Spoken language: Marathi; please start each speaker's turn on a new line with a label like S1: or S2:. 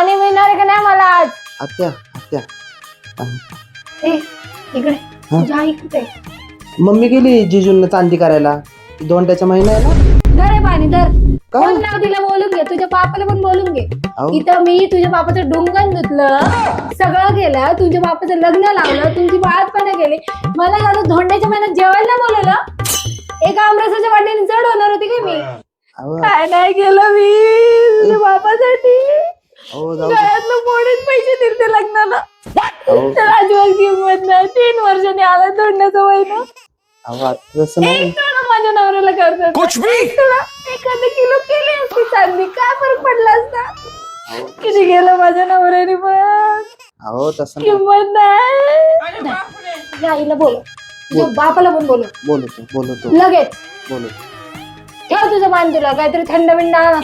S1: पाणी मिळणार आहे का नाही मला आज?
S2: आत्या आत्या
S1: ए इकडे तुझी आई कुठे?
S2: मम्मी गेली जिजूंना चांदी करायला. दोंड्याचा महिना आहे ना.
S1: धर हे पाणी धर.
S2: का?
S1: बोल ना तिला बोलून घे, तुझ्या बापाला पण बोलून घे.
S2: अहो.
S1: इथं मी तुझ्या बापाचं डोंगण धुतलं, सगळं केलं, तुझ्या बापाचं लग्न लावलं, तुमची बाळपणा केली. मला झालं धोंड्याच्या महिन्यात जेवायला बोलवलं. एका आमरसाच्या वाटेने जड होणार होती काय मी?
S2: अहो,
S1: काय नाही केलं मी तुझ्या बापासाठी.
S2: अहो, जाऊ दे.
S1: गळ्यातलं मोडीत पैसे दिले ते लग्नाला.
S2: अहो,
S1: तर अजिबात किंमत नाही. 3 वर्षांनी आला धोंड्याचा महिना.
S2: अहो, आता तसं नाही.
S1: एक तुला माझ्या नवऱ्याला करतात. तुला 1 किलो केली असती चांदी, काय फरक पडला असता? किती गेलं माझ्या नवऱ्याने पण.
S2: अहो तसं नाही.
S1: किंमत नाही. तुझ्या आईला बोल, तुझ्या बापाला पण बोल
S2: बोलतो
S1: लगेच.
S2: बोलतो.
S1: ठेव तुझं मान, तुला काहीतरी थंड बिंड आण.